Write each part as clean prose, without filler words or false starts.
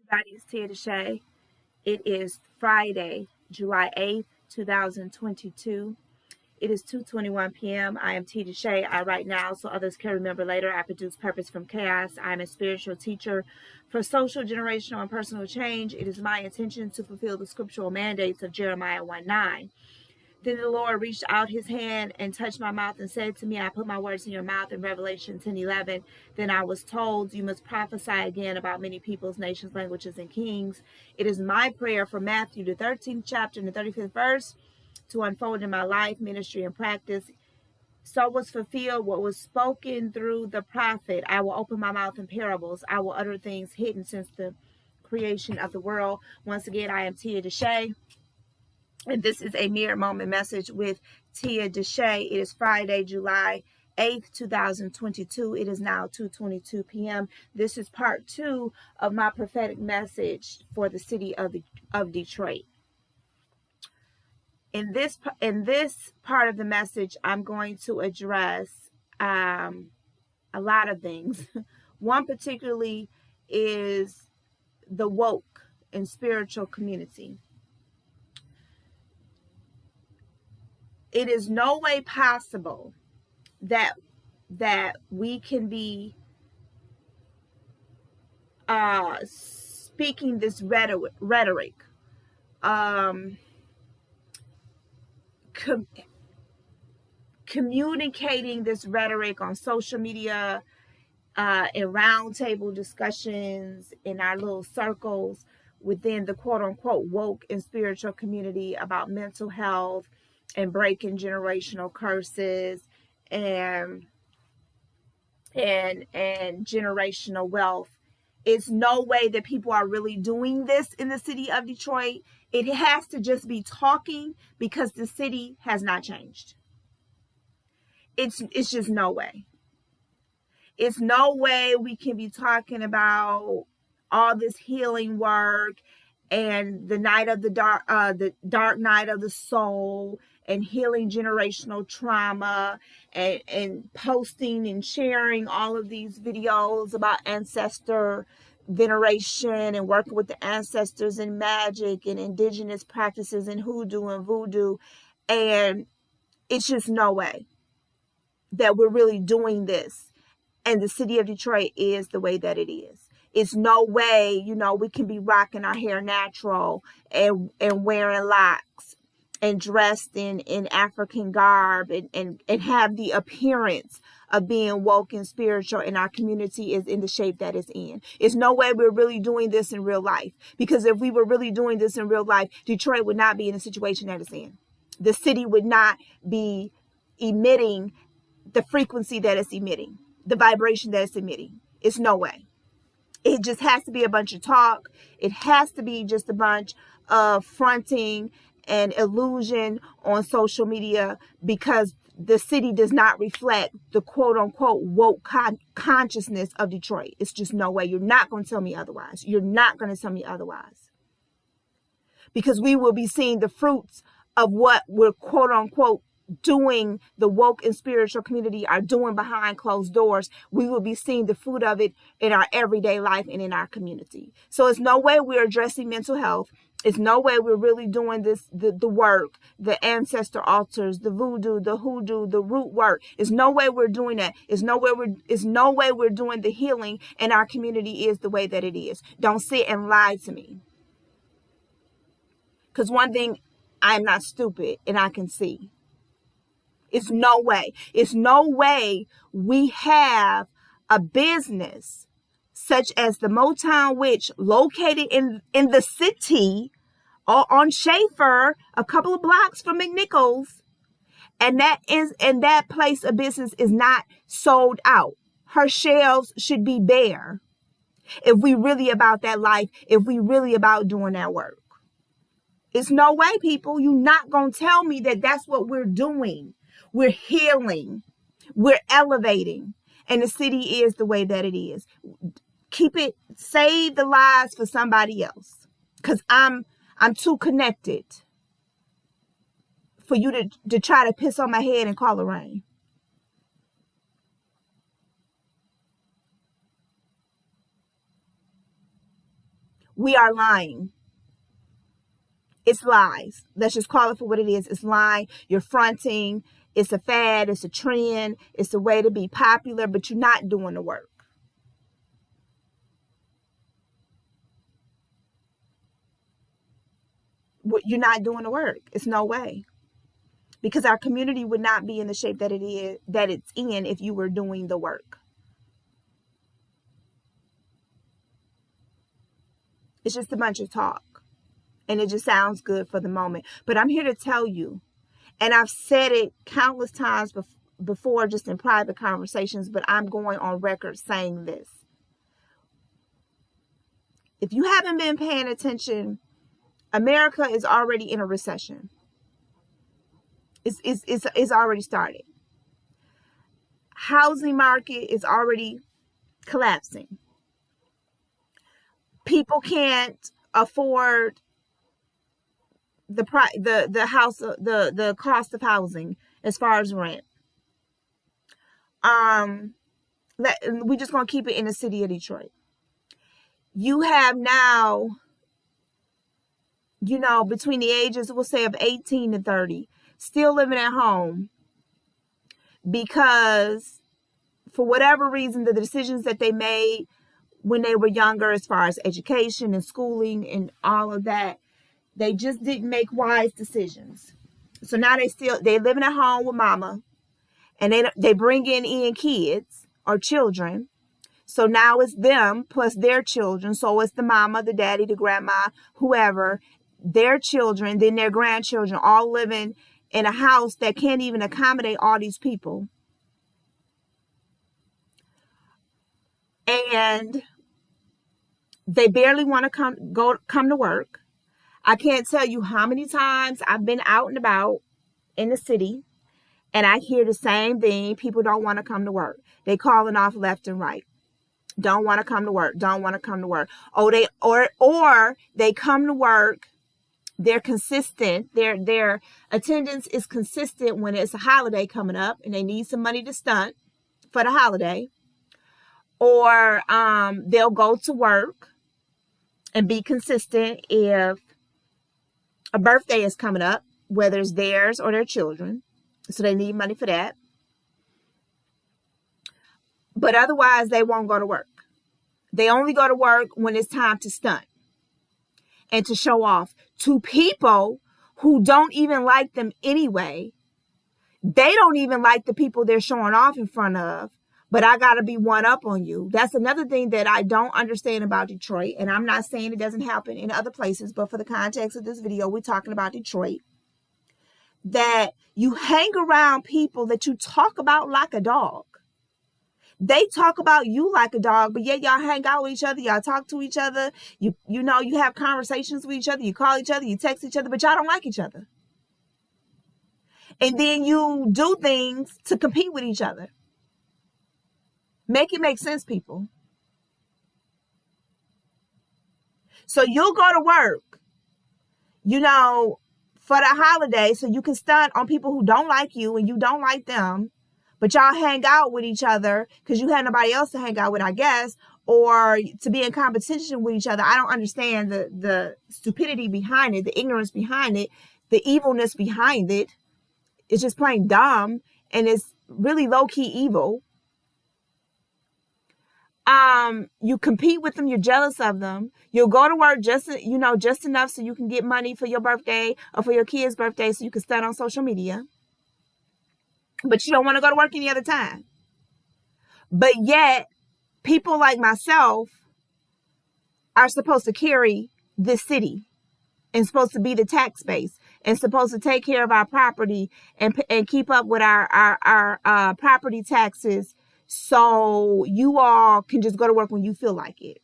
Everybody, it's Tia DeShay. It is Friday, July 8th, 2022. It is 2:21 p.m. I am Tia DeShay. I write now so others can remember later. I produce Purpose from Chaos. I am a spiritual teacher for social, generational, and personal change. It is my intention to fulfill the scriptural mandates of Jeremiah 1:9. Then the Lord reached out his hand and touched my mouth and said to me, I put my words in your mouth in Revelation 10:11. Then I was told, you must prophesy again about many peoples, nations, languages, and kings. It is my prayer for Matthew, the 13th chapter and the 35th verse, to unfold in my life, ministry, and practice. So was fulfilled what was spoken through the prophet. I will open my mouth in parables. I will utter things hidden since the creation of the world. Once again, I am Tia DeShay. And this is a Mirror Moment message with Tia DeShay. It is Friday, July 8th, 2022. It is now 2:22 p.m. This is part 2 of my prophetic message for the city of Detroit. In this part of the message, I'm going to address a lot of things. One particularly is the woke and spiritual community. It is no way possible that we can be speaking this rhetoric, communicating this rhetoric on social media, in roundtable discussions, in our little circles within the quote-unquote woke and spiritual community about mental health and breaking generational curses and generational wealth. It's no way that people are really doing this in the city of Detroit. It has to just be talking because the city has not changed. It's just no way. It's no way we can be talking about all this healing work and the dark night of the soul, and healing generational trauma, and posting and sharing all of these videos about ancestor veneration and working with the ancestors and magic and indigenous practices and hoodoo and voodoo. And it's just no way that we're really doing this. And the city of Detroit is the way that it is. It's no way, we can be rocking our hair natural and wearing locks and dressed in African garb and have the appearance of being woke and spiritual, and our community is in the shape that it's in. It's no way we're really doing this in real life, because if we were really doing this in real life, Detroit would not be in the situation that it's in. The city would not be emitting the frequency that it's emitting, the vibration that it's emitting. It's no way. It just has to be a bunch of talk. It has to be just a bunch of fronting and illusion on social media, because the city does not reflect the quote-unquote woke consciousness of Detroit. It's just no way. You're not going to tell me otherwise. You're not going to tell me otherwise. Because we will be seeing the fruits of what we're quote-unquote doing, the woke and spiritual community are doing behind closed doors. We will be seeing the fruit of it in our everyday life and in our community. So it's no way we're addressing mental health. It's no way we're really doing this, the work, the ancestor altars, the voodoo, the hoodoo, the root work. It's no way we're doing that. It's no way we're doing the healing, and our community is the way that it is. Don't sit and lie to me. Because one thing, I'm not stupid, and I can see. It's no way. It's no way we have a business such as the Motown Witch located in the city or on Schaefer, a couple of blocks from McNichols, and that place of business is not sold out. Her shelves should be bare if we really about that life, if we really about doing that work. It's no way, people. You're not going to tell me that that's what we're doing. We're healing. We're elevating. And the city is the way that it is. Keep it, save the lies for somebody else. Because I'm too connected for you to try to piss on my head and call it rain. we are lying. It's lies. Let's just call it for what it is. It's lying. You're fronting. It's a fad. It's a trend. It's a way to be popular, but you're not doing the work. You're not doing the work. It's no way. Because our community would not be in the shape that it's in if you were doing the work. It's just a bunch of talk. And it just sounds good for the moment. But I'm here to tell you, and I've said it countless times before just in private conversations, but I'm going on record saying this. If you haven't been paying attention, America is already in a recession. It's already started. Housing market is already collapsing. People can't afford the cost of housing as far as rent. We're just gonna keep it in the city of Detroit. You have now, between the ages, we'll say, of 18 to 30, still living at home because for whatever reason, the decisions that they made when they were younger, as far as education and schooling and all of that, they just didn't make wise decisions. So now they living at home with mama, and they bring in kids or children. So now it's them plus their children. So it's the mama, the daddy, the grandma, whoever, their children, then their grandchildren, all living in a house that can't even accommodate all these people. And they barely want to come to work. I can't tell you how many times I've been out and about in the city and I hear the same thing. People don't want to come to work. They calling off left and right. Don't want to come to work. Don't want to come to work. Or they come to work. They're consistent. Their attendance is consistent when it's a holiday coming up and they need some money to stunt for the holiday. Or they'll go to work and be consistent if a birthday is coming up, whether it's theirs or their children. So they need money for that. But otherwise, they won't go to work. They only go to work when it's time to stunt and to show off to people who don't even like them anyway. They don't even like the people they're showing off in front of. But I got to be one up on you. That's another thing that I don't understand about Detroit. And I'm not saying it doesn't happen in other places, but for the context of this video, we're talking about Detroit. That you hang around people that you talk about like a dog. They talk about you like a dog, but yet y'all hang out with each other. Y'all talk to each other. You have conversations with each other. You call each other. You text each other, but y'all don't like each other. And then you do things to compete with each other. Make it make sense, people. So you'll go to work, for the holiday so you can stunt on people who don't like you and you don't like them, but y'all hang out with each other because you had nobody else to hang out with, I guess, or to be in competition with each other. I don't understand the stupidity behind it, the ignorance behind it, the evilness behind it. It's just plain dumb, and it's really low-key evil. You compete with them. You're jealous of them. You'll go to work just enough so you can get money for your birthday or for your kid's birthday so you can stunt on social media. But you don't want to go to work any other time. But yet, people like myself are supposed to carry this city and supposed to be the tax base and supposed to take care of our property and keep up with our property taxes. So you all can just go to work when you feel like it.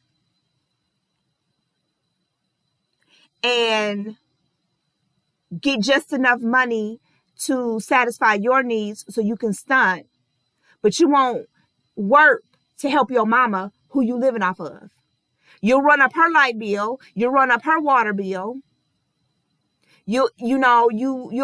And get just enough money to satisfy your needs so you can stunt. But you won't work to help your mama who you living off of. You'll run up her light bill. You'll run up her water bill. You'll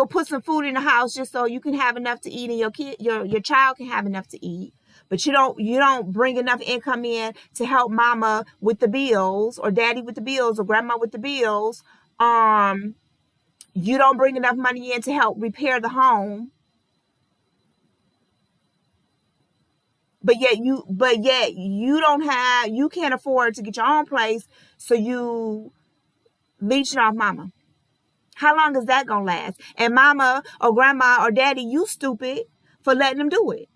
put some food in the house just so you can have enough to eat and your child can have enough to eat. but you don't bring enough income in to help mama with the bills, or daddy with the bills, or grandma with the bills. You don't bring enough money in to help repair the home. But yet you can't afford to get your own place, so you leeching off mama. How long is that gonna last? And mama or grandma or daddy, you stupid for letting them do it.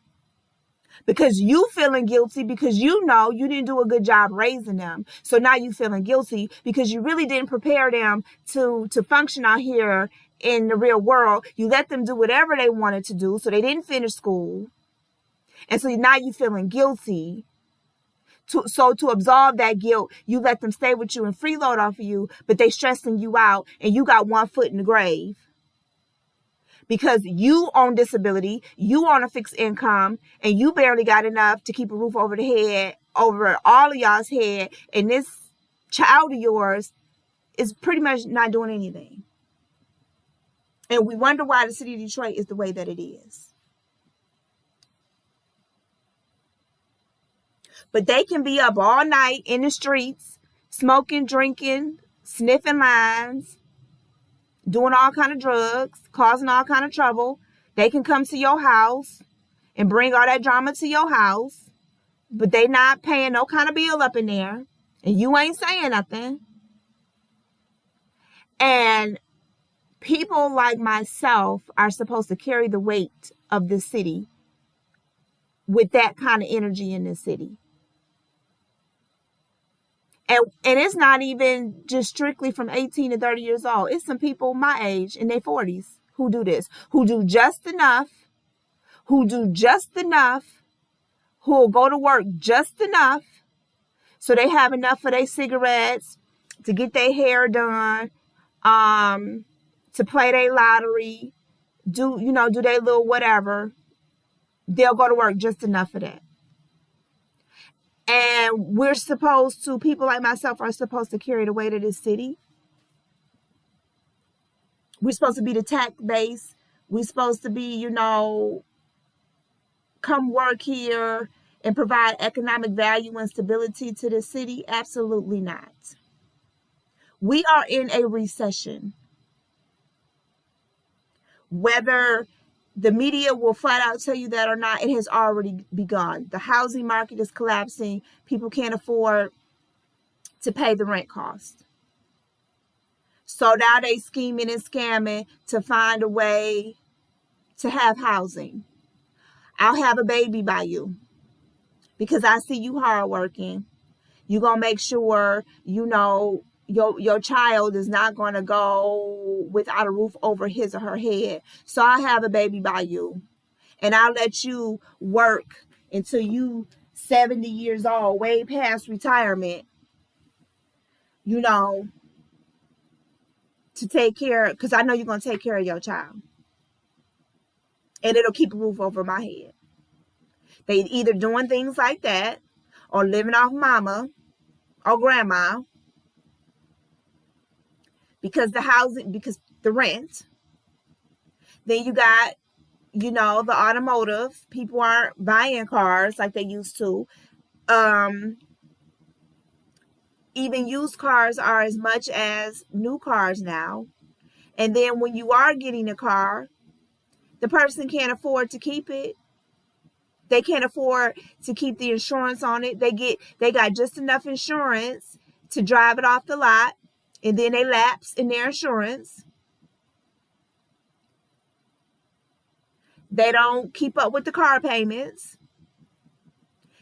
Because you feeling guilty because you know you didn't do a good job raising them. So now you feeling guilty because you really didn't prepare them to function out here in the real world. You let them do whatever they wanted to do, so they didn't finish school. And so now you feeling guilty. So to absolve that guilt, you let them stay with you and freeload off of you, but they stressing you out and you got one foot in the grave. Because you on disability, you on a fixed income, and you barely got enough to keep a roof over the head, over all of y'all's head, and this child of yours is pretty much not doing anything. And we wonder why the city of Detroit is the way that it is. But they can be up all night in the streets, smoking, drinking, sniffing lines, doing all kind of drugs, causing all kind of trouble. They can come to your house and bring all that drama to your house, but they not paying no kind of bill up in there, and you ain't saying nothing. And people like myself are supposed to carry the weight of this city with that kind of energy in this city. And it's not even just strictly from 18 to 30 years old. It's some people my age in their 40s who do this, who do just enough, who'll go to work just enough so they have enough for their cigarettes, to get their hair done, to play their lottery, do their little whatever. They'll go to work just enough for that. And people like myself are supposed to carry the weight of this city. We're supposed to be the tax base. We're supposed to be, come work here and provide economic value and stability to the city. Absolutely not. We are in a recession. Whether the media will flat out tell you that or not, it has already begun. The housing market is collapsing. People can't afford to pay the rent cost. So now they scheming and scamming to find a way to have housing. I'll have a baby by you because I see you hardworking. You're going to make sure, your child is not going to go without a roof over his or her head. So I'll have a baby by you. And I'll let you work until you 70 years old, way past retirement, to take care, because I know you're going to take care of your child. And it'll keep a roof over my head. They either doing things like that or living off mama or grandma. Because the rent. Then you got, the automotive. People aren't buying cars like they used to. Even used cars are as much as new cars now. And then when you are getting a car, the person can't afford to keep it. They can't afford to keep the insurance on it. They got just enough insurance to drive it off the lot. And then they lapse in their insurance. They don't keep up with the car payments.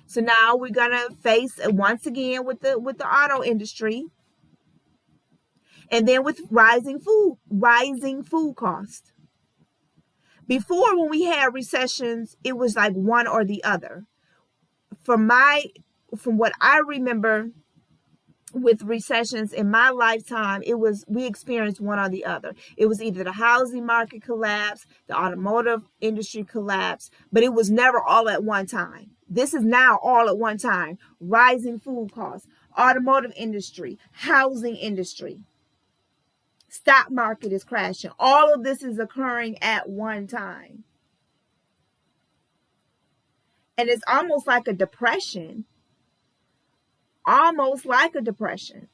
So now we're gonna face once again with the auto industry, and then with rising food costs. Before, when we had recessions, it was like one or the other. From what I remember, with recessions in my lifetime, we experienced one or the other. It was either the housing market collapse, the automotive industry collapse, but it was never all at one time. This is now all at one time. Rising food costs, automotive industry, housing industry, stock market is crashing. All of this is occurring at one time. And it's almost like a depression. Almost like a depression.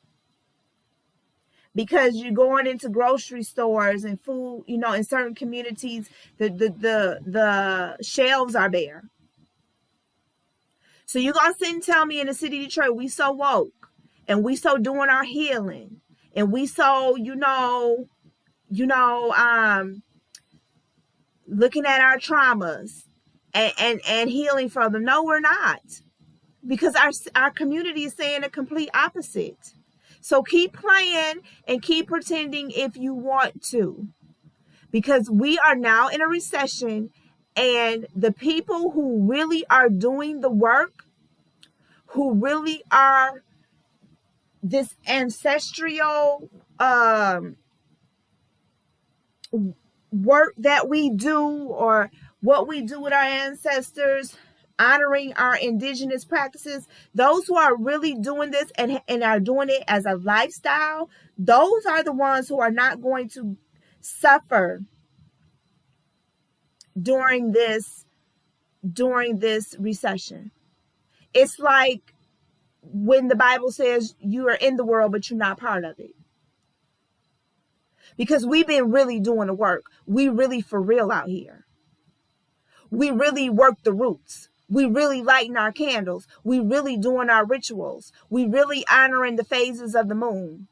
Because you're going into grocery stores and food, in certain communities, the shelves are bare. So you're going to sit and tell me in the city of Detroit, we so woke and we so doing our healing and we so, looking at our traumas and healing from them. No, we're not. Because our community is saying the complete opposite. So keep playing and keep pretending if you want to. Because we are now in a recession, and the people who really are doing the work, who really are this ancestral work that we do, or what we do with our ancestors, honoring our indigenous practices, those who are really doing this and are doing it as a lifestyle, those are the ones who are not going to suffer during this recession. It's like when the Bible says you are in the world, but you're not part of it. Because we've been really doing the work. We really for real out here. We really work the roots. We really lighting our candles. We really doing our rituals. We really honoring the phases of the moon.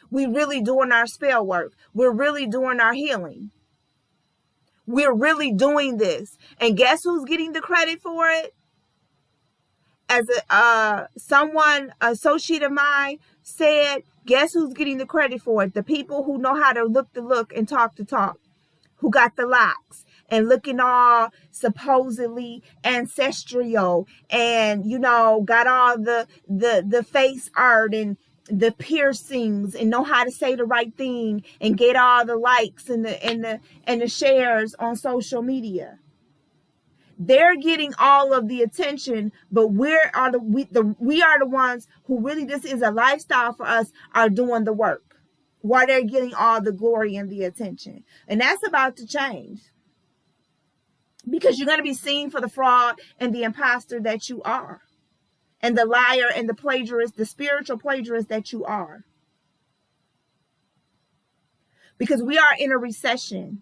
We really doing our spell work. We're really doing our healing. We're really doing this. And guess who's getting the credit for it? As someone associate of mine said, guess who's getting the credit for it? The people who know how to look the look and talk the talk, who got the locks and looking all supposedly ancestral and, got all the face art and the piercings and know how to say the right thing and get all the likes and the shares on social media. They're getting all of the attention, but we are the ones who really, this is a lifestyle for us, are doing the work, while they're getting all the glory and the attention. And that's about to change, because you're going to be seen for the fraud and the imposter that you are, and the liar and the plagiarist, the spiritual plagiarist that you are. Because we are in a recession.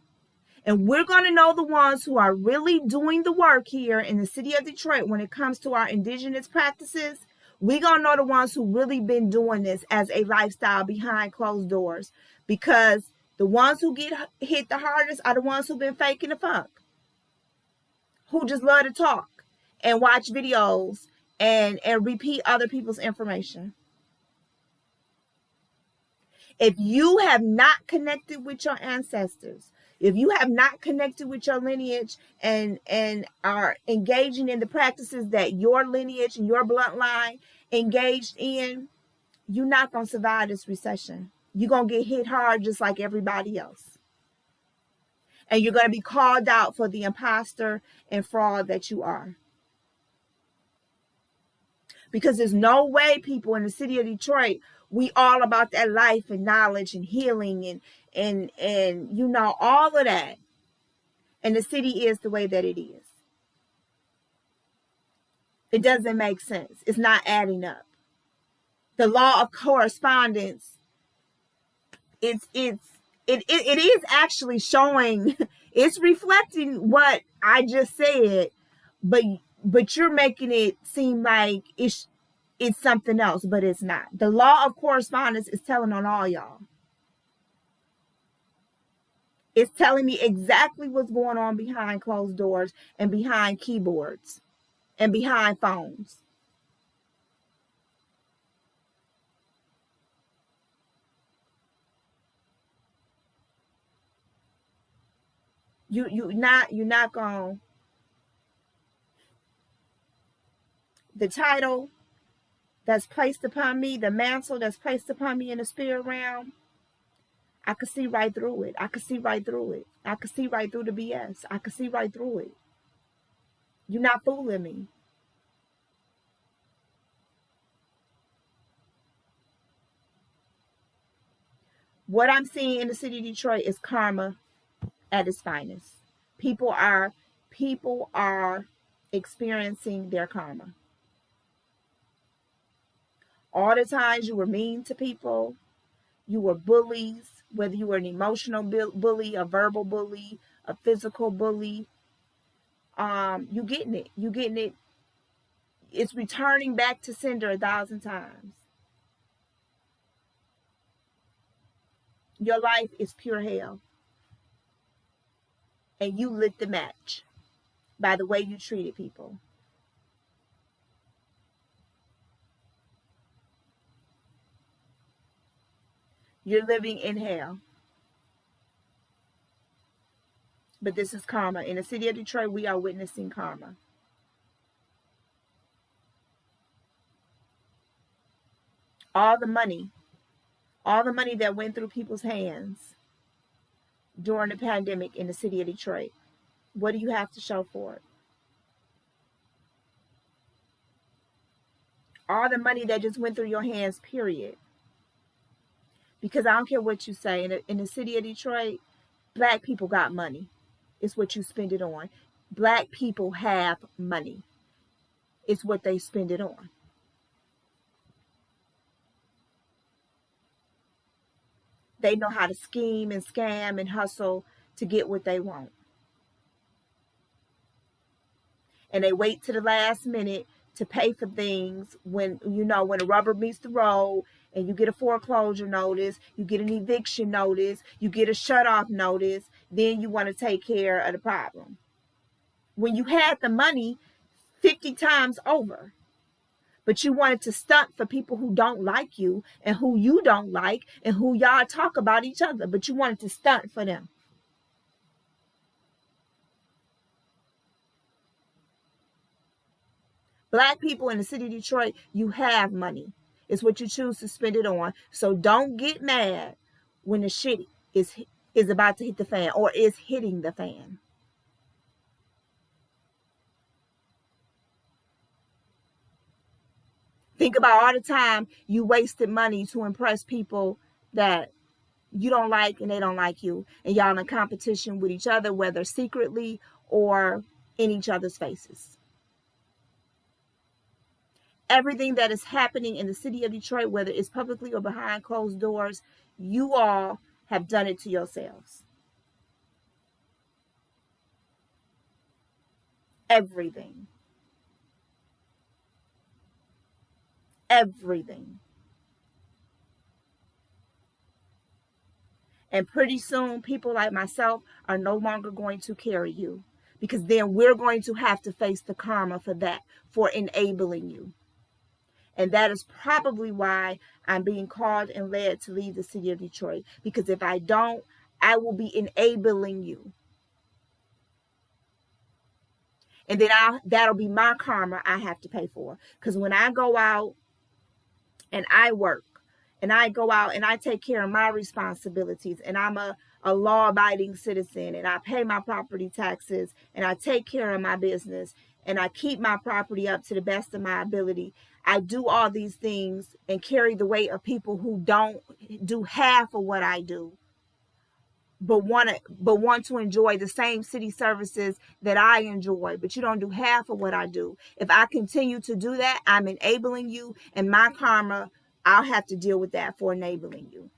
And we're going to know the ones who are really doing the work here in the city of Detroit when it comes to our indigenous practices. We're going to know the ones who really been doing this as a lifestyle behind closed doors. Because the ones who get hit the hardest are the ones who've been faking the funk. Who just love to talk and watch videos and repeat other people's information. If you have not connected with your ancestors, if you have not connected with your lineage and are engaging in the practices that your lineage and your bloodline engaged in, you're not going to survive this recession. You're going to get hit hard just like everybody else. And you're going to be called out for the imposter and fraud that you are. Because there's no way, people in the city of Detroit, we all about that life and knowledge and healing and all of that. And the city is the way that it is. It doesn't make sense. It's not adding up. The law of correspondence, it is actually showing, it's reflecting what I just said, but you're making it seem like it's something else, but it's not. The law of correspondence is telling on all y'all. It's telling me exactly what's going on behind closed doors and behind keyboards and behind phones. You're not going. The title that's placed upon me, the mantle that's placed upon me in the spirit realm, I could see right through it. I could see right through it. I could see right through the BS. I could see right through it. You're not fooling me. What I'm seeing in the city of Detroit is karma at its finest. People are experiencing their karma. All the times you were mean to people, you were bullies, whether you were an emotional bully, a verbal bully, a physical bully, you getting it. You getting it. It's returning back to sender 1,000 times. Your life is pure hell. And you lit the match by the way you treated people. You're living in hell. But this is karma. In the city of Detroit, we are witnessing karma. All the money that went through people's hands during the pandemic in the city of Detroit, what do you have to show for it? All the money that just went through your hands, period. Because I don't care what you say, in the city of Detroit, black people got money. It's what you spend it on. Black people have money. It's what they spend it on. They know how to scheme and scam and hustle to get what they want. And they wait to the last minute to pay for things when the rubber meets the road and you get a foreclosure notice, you get an eviction notice, you get a shut-off notice, then you want to take care of the problem. When you had the money 50 times over, but you wanted to stunt for people who don't like you and who you don't like and who y'all talk about each other, but you wanted to stunt for them. Black people in the city of Detroit, you have money. It's what you choose to spend it on. So don't get mad when the shit is about to hit the fan or is hitting the fan. Think about all the time you wasted money to impress people that you don't like and they don't like you. And y'all in competition with each other, whether secretly or in each other's faces. Everything that is happening in the city of Detroit, whether it's publicly or behind closed doors, you all have done it to yourselves. Everything. Everything. And pretty soon, people like myself are no longer going to carry you, because then we're going to have to face the karma for that, for enabling you. And that is probably why I'm being called and led to leave the city of Detroit. Because if I don't, I will be enabling you. And then that'll be my karma I have to pay for. Because when I go out and I work, and I go out and I take care of my responsibilities, and I'm a law-abiding citizen, and I pay my property taxes, and I take care of my business, and I keep my property up to the best of my ability, I do all these things and carry the weight of people who don't do half of what I do, but want to enjoy the same city services that I enjoy, but you don't do half of what I do. If I continue to do that, I'm enabling you, and my karma, I'll have to deal with that for enabling you.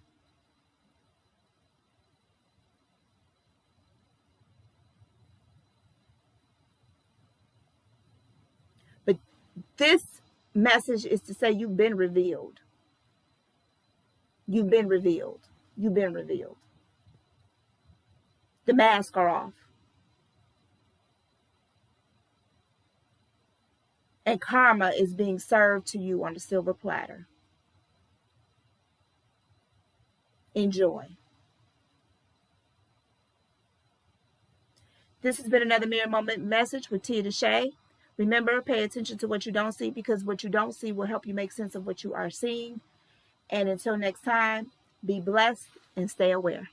But this message is to say you've been revealed. You've been revealed. You've been revealed. The masks are off. And karma is being served to you on a silver platter. Enjoy. This has been another Mirror Moment message with Tia DeShay. Remember, pay attention to what you don't see, because what you don't see will help you make sense of what you are seeing. And until next time, be blessed and stay aware.